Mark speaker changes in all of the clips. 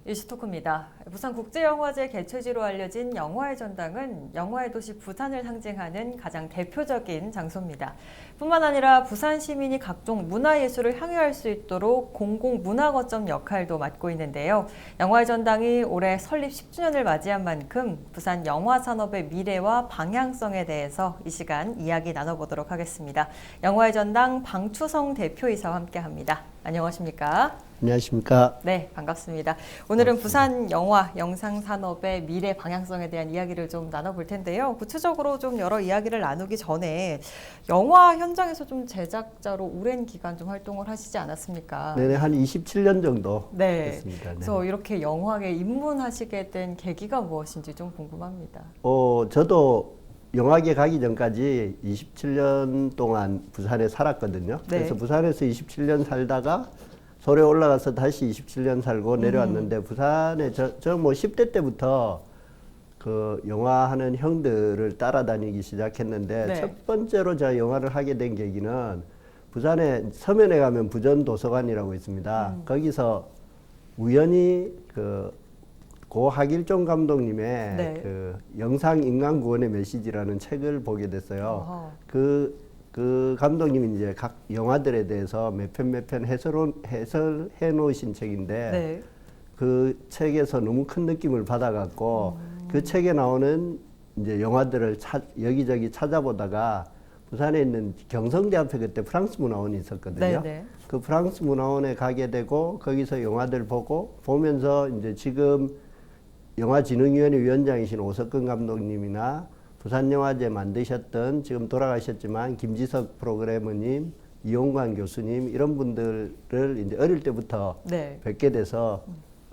Speaker 1: 이슈토크입니다. 부산국제영화제 개최지로 알려진 영화의 전당은 영화의 도시 부산을 상징하는 가장 대표적인 장소입니다. 뿐만 아니라 부산 시민이 각종 문화예술을 향유할 수 있도록 공공문화거점 역할도 맡고 있는데요. 영화의 전당이 올해 설립 10주년을 맞이한 만큼 부산 영화산업의 미래와 방향성에 대해서 이 시간 이야기 나눠보도록 하겠습니다. 영화의 전당 방추성 대표이사와 함께합니다. 안녕하십니까?
Speaker 2: 안녕하십니까?
Speaker 1: 네, 반갑습니다. 오늘은 부산 영화, 영상 산업의 미래 방향성에 대한 이야기를 좀 나눠볼 텐데요. 구체적으로 좀 여러 이야기를 나누기 전에 영화 현장에서 좀 제작자로 오랜 기간 좀 활동을 하시지 않았습니까?
Speaker 2: 네네, 한 27년 정도
Speaker 1: 네.
Speaker 2: 됐습니다. 네.
Speaker 1: 그래서 이렇게 영화에 입문하시게 된 계기가 무엇인지 좀 궁금합니다.
Speaker 2: 저도 영화계 가기 전까지 27년 동안 부산에 살았거든요.
Speaker 1: 네.
Speaker 2: 그래서 부산에서 27년 살다가 서울에 올라가서 다시 27년 살고 내려왔는데 부산에 저 뭐 10대 때부터 그 영화 하는 형들을 따라다니기 시작했는데
Speaker 1: 네.
Speaker 2: 첫 번째로 제가 영화를 하게 된 계기는 부산에 서면에 가면 부전 도서관이라고 있습니다. 거기서 우연히 고 하길종 감독님의
Speaker 1: 네.
Speaker 2: 그 영상 인간 구원의 메시지라는 책을 보게 됐어요.
Speaker 1: 어허.
Speaker 2: 그 감독님이 이제 각 영화들에 대해서 몇 편 해설해 놓으신 책인데
Speaker 1: 네.
Speaker 2: 그 책에서 너무 큰 느낌을 받아갖고 그 책에 나오는 이제 영화들을 여기저기 찾아보다가 부산에 있는 경성대 앞에 그때 프랑스 문화원이 있었거든요.
Speaker 1: 네.
Speaker 2: 그 프랑스 문화원에 가게 되고 거기서 영화들 보면서 이제 지금 영화진흥위원회 위원장이신 오석근 감독님이나 부산영화제 만드셨던 지금 돌아가셨지만 김지석 프로그래머님, 이용관 교수님 이런 분들을 이제 어릴 때부터
Speaker 1: 네.
Speaker 2: 뵙게 돼서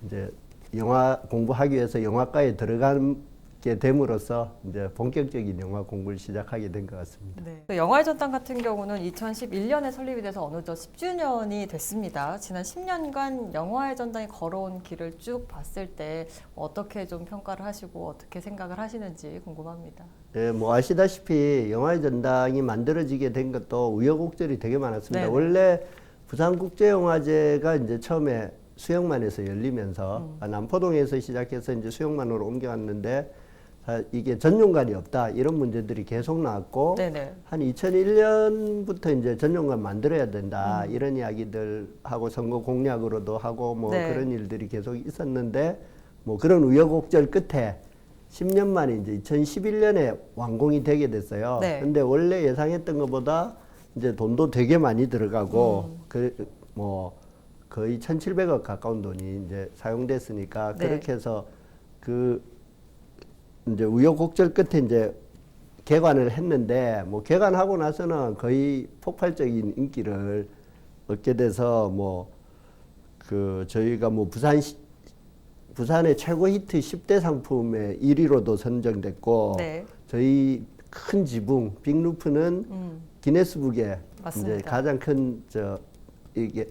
Speaker 2: 이제 영화 공부하기 위해서 영화과에 들어가게 됨으로써 이제 본격적인 영화 공부를 시작하게 된 것 같습니다.
Speaker 1: 네. 영화의 전당 같은 경우는 2011년에 설립이 돼서 어느덧 10주년이 됐습니다. 지난 10년간 영화의 전당이 걸어온 길을 쭉 봤을 때 어떻게 좀 평가를 하시고 어떻게 생각을 하시는지 궁금합니다.
Speaker 2: 네, 뭐 아시다시피 영화의 전당이 만들어지게 된 것도 우여곡절이 되게 많았습니다.
Speaker 1: 네네.
Speaker 2: 원래 부산국제영화제가 이제 처음에 수영만에서 열리면서 남포동에서 시작해서 이제 수영만으로 옮겨왔는데 이게 전용관이 없다 이런 문제들이 계속 나왔고
Speaker 1: 네네.
Speaker 2: 한 2001년부터 이제 전용관 만들어야 된다 이런 이야기들 하고 선거 공약으로도 하고 뭐
Speaker 1: 네.
Speaker 2: 그런 일들이 계속 있었는데 뭐 그런 우여곡절 끝에 10년 만에 이제 2011년에 완공이 되게 됐어요.
Speaker 1: 네.
Speaker 2: 근데 원래 예상했던 것보다 이제 돈도 되게 많이 들어가고 뭐 거의 1,700억 가까운 돈이 이제 사용됐으니까
Speaker 1: 네.
Speaker 2: 그렇게 해서 이제 우여곡절 끝에 이제 개관을 했는데 뭐 개관하고 나서는 거의 폭발적인 인기를 얻게 돼서 뭐 저희가 뭐 부산의 최고 히트 10대 상품의 1위로도 선정됐고
Speaker 1: 네.
Speaker 2: 저희 큰 지붕 빅루프는 기네스북에
Speaker 1: 맞습니다.
Speaker 2: 이제 가장 큰 이게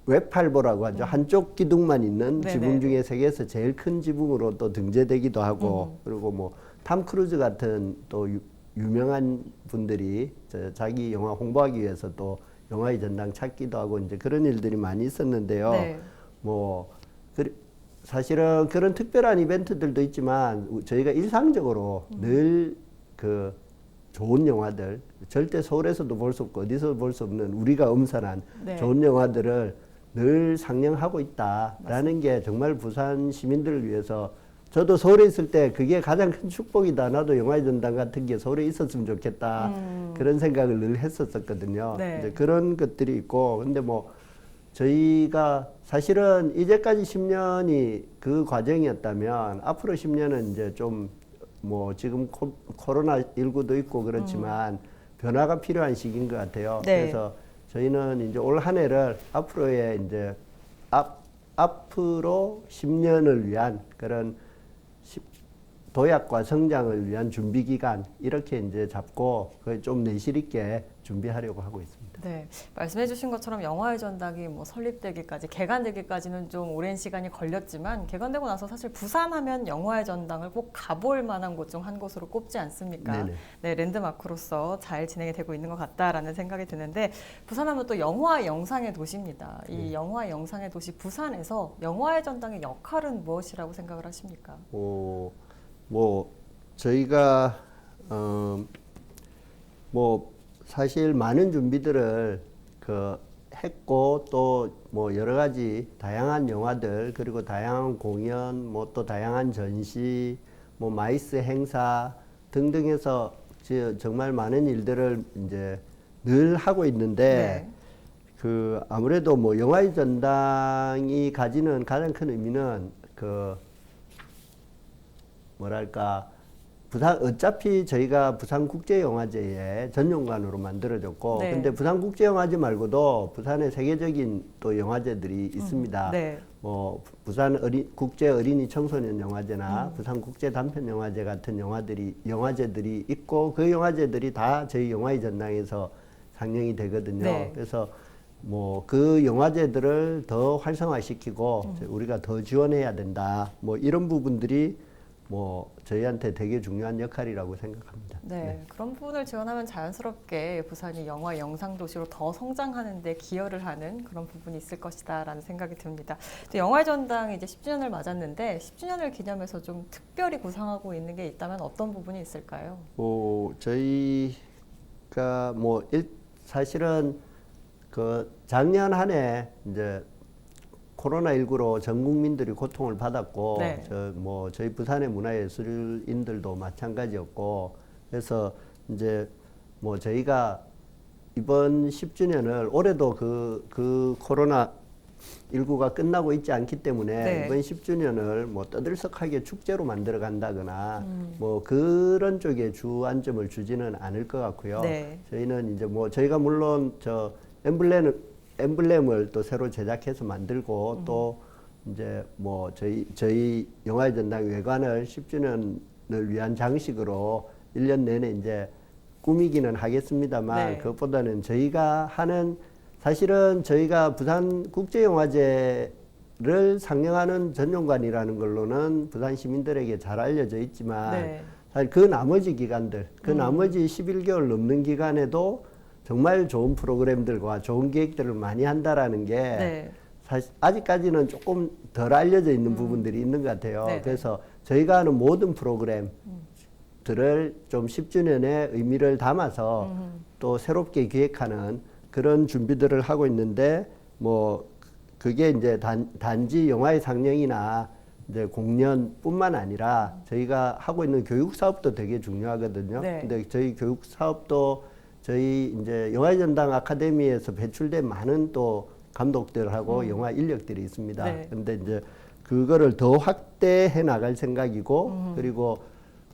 Speaker 2: 웹팔보라고 하죠. 한쪽 기둥만 있는
Speaker 1: 네네.
Speaker 2: 지붕 중에 세계에서 제일 큰 지붕으로 또 등재되기도 하고 그리고 뭐 탐 크루즈 같은 또 유명한 분들이 자기 영화 홍보하기 위해서 또 영화의 전당 찾기도 하고 이제 그런 일들이 많이 있었는데요.
Speaker 1: 네.
Speaker 2: 뭐 사실은 그런 특별한 이벤트들도 있지만 저희가 일상적으로 늘 좋은 영화들 절대 서울에서도 볼 수 없고 어디서도 볼 수 없는 우리가 엄선한
Speaker 1: 네.
Speaker 2: 좋은 영화들을 늘 상영하고 있다라는 게 정말 부산 시민들을 위해서 저도 서울에 있을 때 그게 가장 큰 축복이다. 나도 영화의 전당 같은 게 서울에 있었으면 좋겠다. 그런 생각을 늘 했었거든요.
Speaker 1: 네.
Speaker 2: 이제 그런 것들이 있고 근데 뭐 저희가 사실은 이제까지 10년이 그 과정이었다면 앞으로 10년은 이제 좀 뭐 지금 코로나19도 있고 그렇지만 변화가 필요한 시기인 것 같아요.
Speaker 1: 네.
Speaker 2: 그래서 저희는 이제 올 한 해를 앞으로의 이제 앞으로 10년을 위한 그런 도약과 성장을 위한 준비 기간 이렇게 이제 잡고 좀 내실 있게 준비하려고 하고 있습니다.
Speaker 1: 네, 말씀해주신 것처럼 영화의 전당이 뭐 설립되기까지 개관되기까지는 좀 오랜 시간이 걸렸지만 개관되고 나서 사실 부산하면 영화의 전당을 꼭 가볼 만한 곳 중 한 곳으로 꼽지 않습니까?
Speaker 2: 네네.
Speaker 1: 네, 랜드마크로서 잘 진행이 되고 있는 것 같다라는 생각이 드는데 부산하면 또 영화 영상의 도시입니다. 이 영화 영상의 도시 부산에서 영화의 전당의 역할은 무엇이라고 생각을 하십니까?
Speaker 2: 뭐 저희가 뭐 사실 많은 준비들을 했고 또 뭐 여러 가지 다양한 영화들 그리고 다양한 공연 뭐 또 다양한 전시 뭐 마이스 행사 등등해서 정말 많은 일들을 이제 늘 하고 있는데
Speaker 1: 네.
Speaker 2: 아무래도 뭐 영화의 전당이 가지는 가장 큰 의미는 뭐랄까 어차피 저희가 부산국제영화제의 전용관으로 만들어졌고,
Speaker 1: 네.
Speaker 2: 근데 부산국제영화제 말고도 부산에 세계적인 또 영화제들이 있습니다.
Speaker 1: 네.
Speaker 2: 뭐 부산 국제 어린이 청소년 영화제나 부산 국제 단편 영화제 같은 영화제들이 있고 그 영화제들이 다 저희 영화의 전당에서 상영이 되거든요.
Speaker 1: 네.
Speaker 2: 그래서 뭐 그 영화제들을 더 활성화시키고 우리가 더 지원해야 된다. 뭐 이런 부분들이 뭐 저희한테 되게 중요한 역할이라고 생각합니다.
Speaker 1: 네, 그런 부분을 지원하면 자연스럽게 부산이 영화 영상 도시로 더 성장하는 데 기여를 하는 그런 부분이 있을 것이다라는 생각이 듭니다. 또 영화의 전당이 이제 10주년을 맞았는데 10주년을 기념해서 좀 특별히 구상하고 있는 게 있다면 어떤 부분이 있을까요?
Speaker 2: 저희가 사실은 작년 한 해 이제 코로나19로 전 국민들이 고통을 받았고,
Speaker 1: 네.
Speaker 2: 저희 부산의 문화예술인들도 마찬가지였고, 그래서 이제 뭐 저희가 이번 10주년을 올해도 그 코로나19가 끝나고 있지 않기 때문에
Speaker 1: 네.
Speaker 2: 이번 10주년을 뭐 떠들썩하게 축제로 만들어 간다거나 뭐 그런 쪽에 주안점을 주지는 않을 것 같고요.
Speaker 1: 네.
Speaker 2: 저희는 이제 뭐 저희가 물론 엠블렘을 또 새로 제작해서 만들고 또 이제 뭐 저희 영화의 전당 외관을 10주년을 위한 장식으로 1년 내내 이제 꾸미기는 하겠습니다만
Speaker 1: 네.
Speaker 2: 그것보다는 사실은 저희가 부산 국제영화제를 상영하는 전용관이라는 걸로는 부산 시민들에게 잘 알려져 있지만
Speaker 1: 네.
Speaker 2: 사실 그 나머지 기간들, 나머지 11개월 넘는 기간에도 정말 좋은 프로그램들과 좋은 기획들을 많이 한다라는 게
Speaker 1: 네.
Speaker 2: 사실 아직까지는 조금 덜 알려져 있는 부분들이 있는 것 같아요.
Speaker 1: 네네.
Speaker 2: 그래서 저희가 하는 모든 프로그램들을 좀 10주년의 의미를 담아서 또 새롭게 기획하는 그런 준비들을 하고 있는데 뭐 그게 이제 단지 영화의 상영이나 이제 공연뿐만 아니라 저희가 하고 있는 교육 사업도 되게 중요하거든요.
Speaker 1: 네.
Speaker 2: 근데 저희 교육 사업도 저희 이제 영화의 전당 아카데미에서 배출된 많은 또 감독들하고 영화 인력들이 있습니다.
Speaker 1: 네.
Speaker 2: 근데 이제 그거를 더 확대해 나갈 생각이고 그리고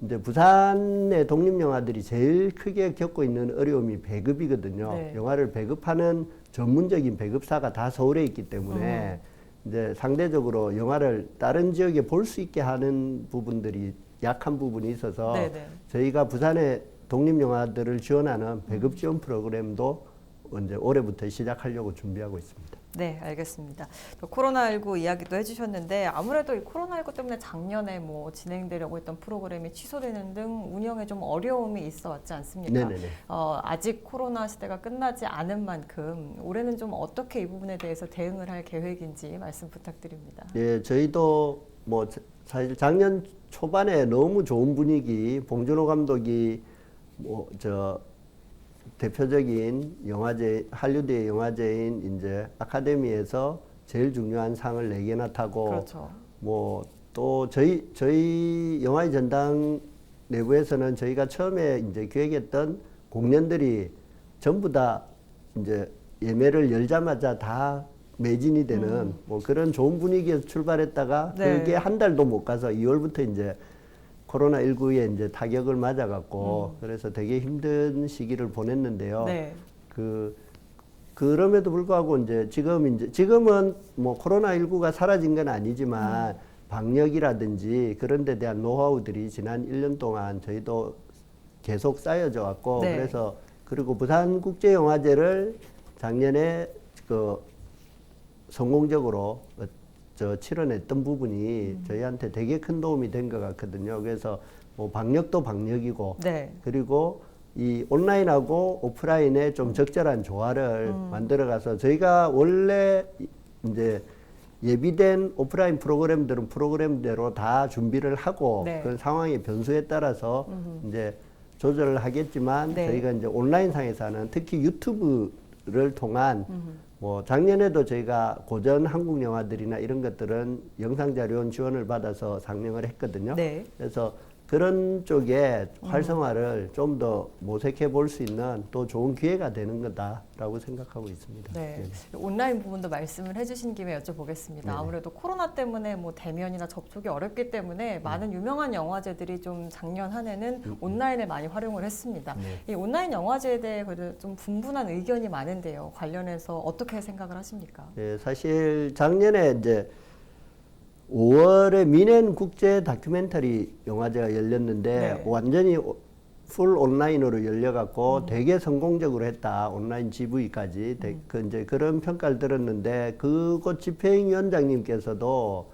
Speaker 2: 이제 부산의 독립영화들이 제일 크게 겪고 있는 어려움이 배급이거든요.
Speaker 1: 네.
Speaker 2: 영화를 배급하는 전문적인 배급사가 다 서울에 있기 때문에 이제 상대적으로 영화를 다른 지역에 볼 수 있게 하는 부분들이 약한 부분이 있어서
Speaker 1: 네네.
Speaker 2: 저희가 부산의 독립영화들을 지원하는 배급 지원 프로그램도 이제 올해부터 시작하려고 준비하고 있습니다.
Speaker 1: 네, 알겠습니다. 또 코로나19 이야기도 해주셨는데 아무래도 이 코로나19 때문에 작년에 뭐 진행되려고 했던 프로그램이 취소되는 등 운영에 좀 어려움이 있어 왔지 않습니까?
Speaker 2: 네네네.
Speaker 1: 아직 코로나 시대가 끝나지 않은 만큼 올해는 좀 어떻게 이 부분에 대해서 대응을 할 계획인지 말씀 부탁드립니다.
Speaker 2: 예, 저희도 뭐 사실 작년 초반에 너무 좋은 분위기, 봉준호 감독이 대표적인 영화제, 할리우드의 영화제인 이제 아카데미에서 제일 중요한 상을 4개나 타고
Speaker 1: 그렇죠.
Speaker 2: 뭐 또 저희 영화의 전당 내부에서는 저희가 처음에 이제 기획했던 공연들이 전부 다 이제 예매를 열자마자 다 매진이 되는 뭐 그런 좋은 분위기에서 출발했다가
Speaker 1: 네.
Speaker 2: 그게 한 달도 못 가서 2월부터 이제 코로나19에 이제 타격을 맞아갖고 그래서 되게 힘든 시기를 보냈는데요.
Speaker 1: 네.
Speaker 2: 그럼에도 불구하고 이제 지금은 뭐 코로나19가 사라진 건 아니지만 방역이라든지 그런 데 대한 노하우들이 지난 1년 동안 저희도 계속 쌓여져 왔고
Speaker 1: 네.
Speaker 2: 그래서 그리고 부산국제영화제를 작년에 그 성공적으로 치러냈던 부분이 저희한테 되게 큰 도움이 된 것 같거든요. 그래서 뭐 방역도 방역이고
Speaker 1: 네.
Speaker 2: 그리고 이 온라인하고 오프라인의 좀 적절한 조화를 만들어가서 저희가 원래 이제 예비된 오프라인 프로그램들은 프로그램대로 다 준비를 하고
Speaker 1: 네.
Speaker 2: 그 상황의 변수에 따라서 이제 조절을 하겠지만
Speaker 1: 네.
Speaker 2: 저희가 이제 온라인상에서는 특히 유튜브를 통한 뭐 작년에도 저희가 고전 한국 영화들이나 이런 것들은 영상 자료원 지원을 받아서 상영을 했거든요.
Speaker 1: 네.
Speaker 2: 그래서 그런 쪽에 활성화를 좀 더 모색해 볼 수 있는 또 좋은 기회가 되는 거다라고 생각하고 있습니다.
Speaker 1: 네. 온라인 부분도 말씀을 해주신 김에 여쭤보겠습니다. 아무래도 코로나 때문에 뭐 대면이나 접촉이 어렵기 때문에 많은 유명한 영화제들이 좀 작년 한 해는 온라인을 많이 활용을 했습니다. 이 온라인 영화제에 대해 그래도 좀 분분한 의견이 많은데요. 관련해서 어떻게 생각을 하십니까?
Speaker 2: 네, 사실 작년에 이제 5월에 미넨 국제 다큐멘터리 영화제가 열렸는데
Speaker 1: 네.
Speaker 2: 완전히 풀 온라인으로 열려갖고 되게 성공적으로 했다. 온라인 GV까지. 그 이제 그런 평가를 들었는데 그곳 집행위원장님께서도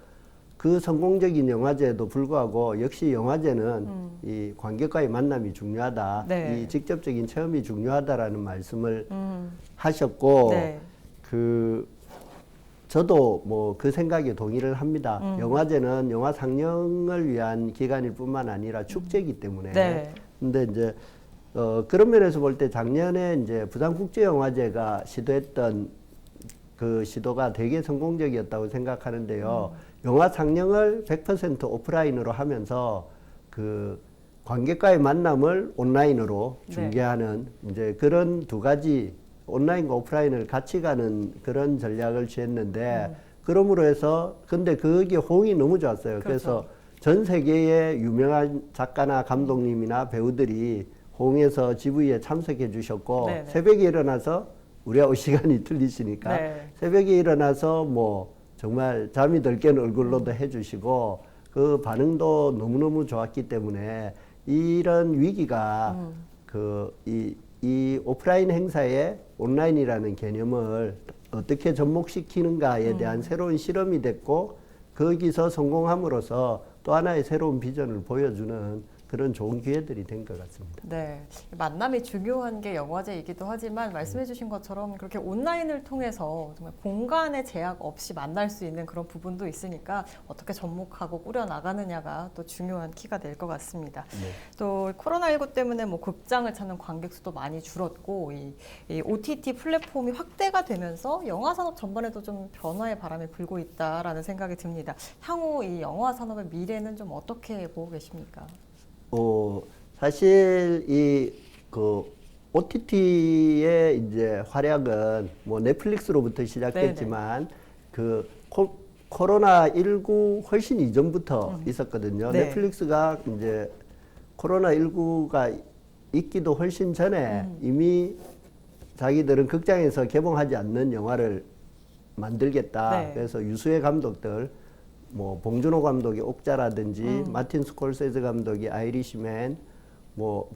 Speaker 2: 그 성공적인 영화제에도 불구하고 역시 영화제는 이 관객과의 만남이 중요하다.
Speaker 1: 네.
Speaker 2: 이 직접적인 체험이 중요하다라는 말씀을 하셨고
Speaker 1: 네.
Speaker 2: 저도 뭐 그 생각에 동의를 합니다. 영화제는 영화 상영을 위한 기간일 뿐만 아니라 축제이기 때문에.
Speaker 1: 네.
Speaker 2: 근데 이제 그런 면에서 볼 때 작년에 이제 부산국제영화제가 시도했던 그 시도가 되게 성공적이었다고 생각하는데요. 영화 상영을 100% 오프라인으로 하면서 그 관객과의 만남을 온라인으로 중계하는 이제 그런 두 가지 온라인과 오프라인을 같이 가는 그런 전략을 취했는데 그러므로 해서 근데 그게 호응이 너무 좋았어요.
Speaker 1: 그렇죠.
Speaker 2: 그래서 전 세계의 유명한 작가나 감독님이나 배우들이 호응해서 GV에 참석해 주셨고
Speaker 1: 네네.
Speaker 2: 새벽에 일어나서 우리하고 시간이 틀리시니까
Speaker 1: 네.
Speaker 2: 새벽에 일어나서 뭐 정말 잠이 덜 깬 얼굴로도 해주시고 그 반응도 너무너무 좋았기 때문에 이런 위기가 이 오프라인 행사에 온라인이라는 개념을 어떻게 접목시키는가에 대한 새로운 실험이 됐고 거기서 성공함으로써 또 하나의 새로운 비전을 보여주는 그런 좋은 기회들이 된 것 같습니다.
Speaker 1: 네, 만남이 중요한 게 영화제이기도 하지만 말씀해주신 것처럼 그렇게 온라인을 통해서 정말 공간의 제약 없이 만날 수 있는 그런 부분도 있으니까 어떻게 접목하고 꾸려 나가느냐가 또 중요한 키가 될 것 같습니다.
Speaker 2: 네.
Speaker 1: 또 코로나19 때문에 뭐 극장을 찾는 관객 수도 많이 줄었고 이 OTT 플랫폼이 확대가 되면서 영화 산업 전반에도 좀 변화의 바람이 불고 있다라는 생각이 듭니다. 향후 이 영화 산업의 미래는 좀 어떻게 보고 계십니까?
Speaker 2: 사실 그 OTT의 이제 활약은 뭐 넷플릭스로부터 시작됐지만 그 코로나19 훨씬 이전부터 있었거든요.
Speaker 1: 네.
Speaker 2: 넷플릭스가 이제 코로나19가 있기도 훨씬 전에 이미 자기들은 극장에서 개봉하지 않는 영화를 만들겠다.
Speaker 1: 네.
Speaker 2: 그래서 유수의 감독들 뭐 봉준호 감독의 옥자라든지 마틴 스콜세즈 감독의 아이리시맨 뭐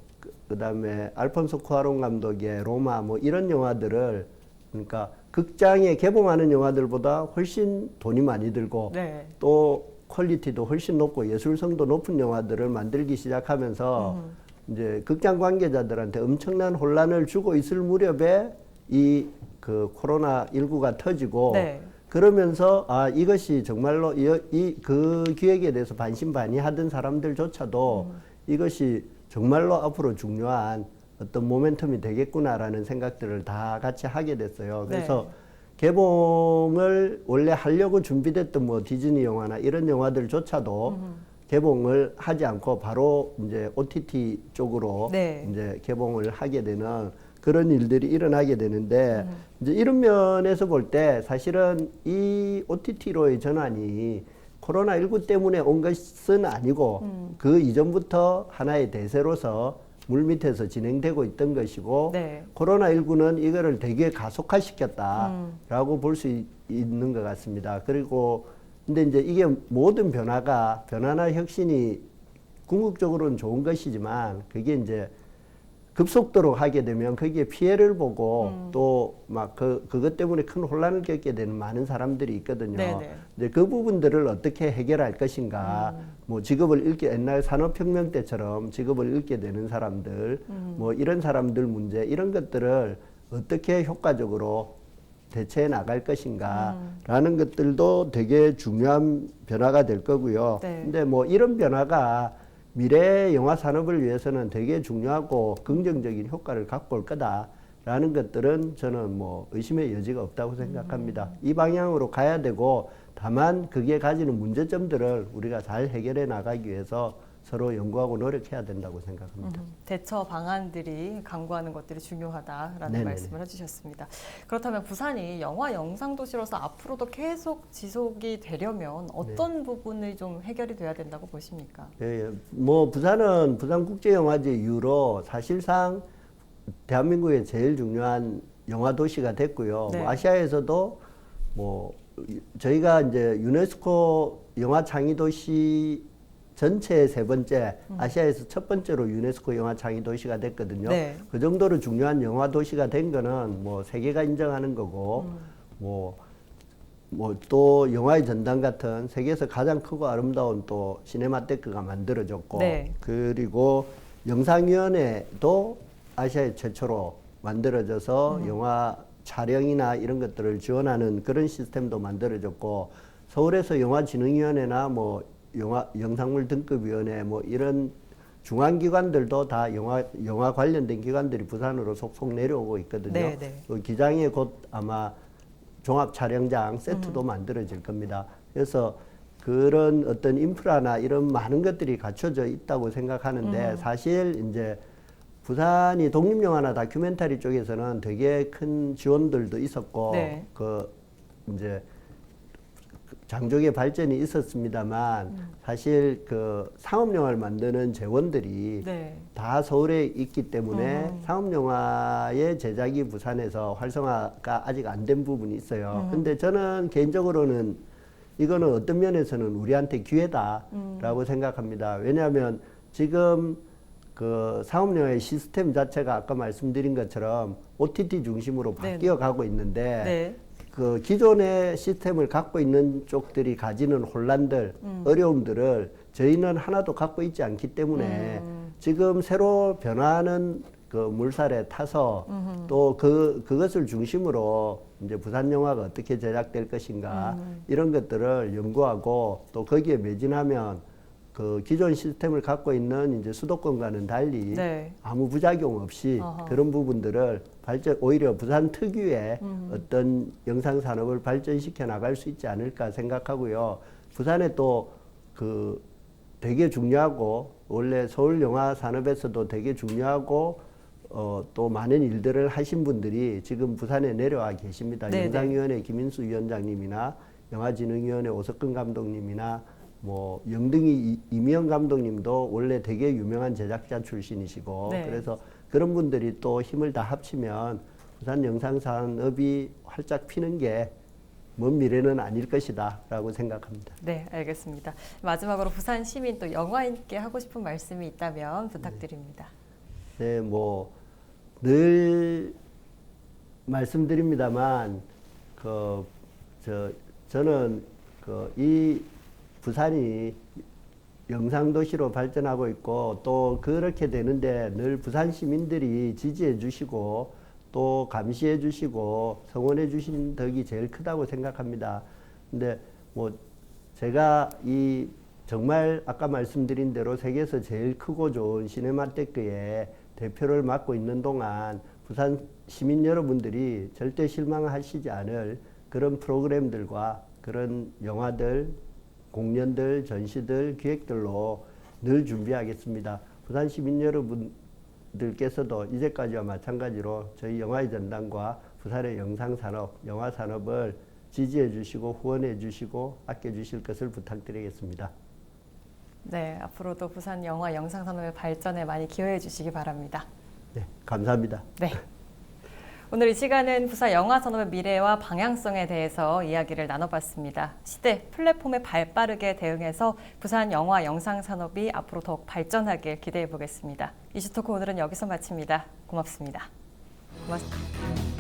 Speaker 2: 그다음에 알폰소 쿠아론 감독의 로마 뭐 이런 영화들을 그러니까 극장에 개봉하는 영화들보다 훨씬 돈이 많이 들고
Speaker 1: 네.
Speaker 2: 또 퀄리티도 훨씬 높고 예술성도 높은 영화들을 만들기 시작하면서 이제 극장 관계자들한테 엄청난 혼란을 주고 있을 무렵에 이 그 코로나19가 터지고
Speaker 1: 네.
Speaker 2: 그러면서 이것이 정말로 그 기획에 대해서 반신반의하던 사람들조차도 이것이 정말로 앞으로 중요한 어떤 모멘텀이 되겠구나라는 생각들을 다 같이 하게 됐어요. 그래서 개봉을 원래 하려고 준비됐던 뭐 디즈니 영화나 이런 영화들조차도 개봉을 하지 않고 바로 이제 OTT 쪽으로
Speaker 1: 네.
Speaker 2: 이제 개봉을 하게 되는 그런 일들이 일어나게 되는데 이제 이런 면에서 볼 때 사실은 이 OTT로의 전환이 코로나19 때문에 온 것은 아니고 그 이전부터 하나의 대세로서 물밑에서 진행되고 있던 것이고
Speaker 1: 네.
Speaker 2: 코로나19는 이거를 되게 가속화시켰다라고 볼 수 있는 것 같습니다. 그리고 근데 이제 이게 모든 변화나 혁신이 궁극적으로는 좋은 것이지만 그게 이제 급속도로 하게 되면 거기에 피해를 보고 또 막 그것 때문에 큰 혼란을 겪게 되는 많은 사람들이 있거든요.
Speaker 1: 네네.
Speaker 2: 이제 그 부분들을 어떻게 해결할 것인가, 뭐 직업을 잃게 옛날 산업혁명 때처럼 직업을 잃게 되는 사람들, 뭐 이런 사람들 문제 이런 것들을 어떻게 효과적으로 대처해 나갈 것인가라는 것들도 되게 중요한 변화가 될 거고요.
Speaker 1: 네.
Speaker 2: 근데 뭐 이런 변화가 미래 영화 산업을 위해서는 되게 중요하고 긍정적인 효과를 갖고 올 거다라는 것들은 저는 뭐 의심의 여지가 없다고 생각합니다. 이 방향으로 가야 되고 다만 그게 가지는 문제점들을 우리가 잘 해결해 나가기 위해서 서로 연구하고 노력해야 된다고 생각합니다.
Speaker 1: 대처 방안들이 강구하는 것들이 중요하다라는
Speaker 2: 네네네.
Speaker 1: 말씀을 해주셨습니다. 그렇다면 부산이 영화 영상 도시로서 앞으로도 계속 지속이 되려면 어떤 부분이 좀 해결이 돼야 된다고 보십니까?
Speaker 2: 예, 뭐 부산은 부산국제영화제 이후로 사실상 대한민국의 제일 중요한 영화 도시가 됐고요.
Speaker 1: 네.
Speaker 2: 뭐 아시아에서도 뭐 저희가 이제 유네스코 영화 창의 도시 전체의 세 번째, 아시아에서 첫 번째로 유네스코 영화 창의 도시가 됐거든요.
Speaker 1: 네.
Speaker 2: 그 정도로 중요한 영화 도시가 된 거는 뭐 세계가 인정하는 거고, 뭐 또 영화의 전당 같은 세계에서 가장 크고 아름다운 또 시네마테크가 만들어졌고,
Speaker 1: 네.
Speaker 2: 그리고 영상위원회도 아시아의 최초로 만들어져서 영화 촬영이나 이런 것들을 지원하는 그런 시스템도 만들어졌고, 서울에서 영화진흥위원회나 뭐 영상물 등급위원회 뭐 이런 중앙기관들도 다 영화 관련된 기관들이 부산으로 속속 내려오고 있거든요.
Speaker 1: 네, 네.
Speaker 2: 그 기장에 곧 아마 종합 촬영장 세트도 만들어질 겁니다. 그래서 그런 어떤 인프라나 이런 많은 것들이 갖춰져 있다고 생각하는데 사실 이제 부산이 독립영화나 다큐멘터리 쪽에서는 되게 큰 지원들도 있었고
Speaker 1: 네.
Speaker 2: 그 이제 장족의 발전이 있었습니다만 사실 그 상업영화를 만드는 재원들이
Speaker 1: 네.
Speaker 2: 다 서울에 있기 때문에 상업영화의 제작이 부산에서 활성화가 아직 안 된 부분이 있어요. 근데 저는 개인적으로는 이거는 어떤 면에서는 우리한테 기회다라고 생각합니다. 왜냐하면 지금 그 상업영화의 시스템 자체가 아까 말씀드린 것처럼 OTT 중심으로
Speaker 1: 네.
Speaker 2: 바뀌어 가고 있는데
Speaker 1: 네.
Speaker 2: 그 기존의 시스템을 갖고 있는 쪽들이 가지는 혼란들, 어려움들을 저희는 하나도 갖고 있지 않기 때문에 지금 새로 변화하는 그 물살에 타서 또 그것을 중심으로 이제 부산 영화가 어떻게 제작될 것인가 이런 것들을 연구하고 또 거기에 매진하면 그 기존 시스템을 갖고 있는 이제 수도권과는 달리
Speaker 1: 네.
Speaker 2: 아무 부작용 없이
Speaker 1: 어허.
Speaker 2: 그런 부분들을 오히려 부산 특유의 어떤 영상 산업을 발전시켜 나갈 수 있지 않을까 생각하고요. 부산에 또 그 되게 중요하고 원래 서울 영화 산업에서도 되게 중요하고 또 많은 일들을 하신 분들이 지금 부산에 내려와 계십니다.
Speaker 1: 네네.
Speaker 2: 영상위원회 김인수 위원장님이나 영화진흥위원회 오석근 감독님이나 뭐 영등이 이미영 감독님도 원래 되게 유명한 제작자 출신이시고
Speaker 1: 네.
Speaker 2: 그래서 그런 분들이 또 힘을 다 합치면 부산 영상 산업이 활짝 피는 게 먼 미래는 아닐 것이다라고 생각합니다.
Speaker 1: 네, 알겠습니다. 마지막으로 부산 시민 또 영화인께 하고 싶은 말씀이 있다면 부탁드립니다.
Speaker 2: 네, 뭐 늘 말씀드립니다만 저는 이 부산이 영상도시로 발전하고 있고 또 그렇게 되는데 늘 부산 시민들이 지지해 주시고 또 감시해 주시고 성원해 주신 덕이 제일 크다고 생각합니다. 근데 뭐 제가 이 정말 아까 말씀드린 대로 세계에서 제일 크고 좋은 시네마테크의 대표를 맡고 있는 동안 부산 시민 여러분들이 절대 실망하시지 않을 그런 프로그램들과 그런 영화들, 공연들, 전시들, 기획들로 늘 준비하겠습니다. 부산 시민 여러분들께서도 이제까지와 마찬가지로 저희 영화의 전당과 부산의 영상산업, 영화산업을 지지해 주시고 후원해 주시고 아껴 주실 것을 부탁드리겠습니다.
Speaker 1: 네, 앞으로도 부산 영화 영상산업의 발전에 많이 기여해 주시기 바랍니다.
Speaker 2: 네, 감사합니다.
Speaker 1: 네. 오늘 이 시간은 부산 영화 산업의 미래와 방향성에 대해서 이야기를 나눠봤습니다. 시대 플랫폼에 발빠르게 대응해서 부산 영화 영상 산업이 앞으로 더욱 발전하길 기대해 보겠습니다. 이슈토크 오늘은 여기서 마칩니다. 고맙습니다. 고맙습니다.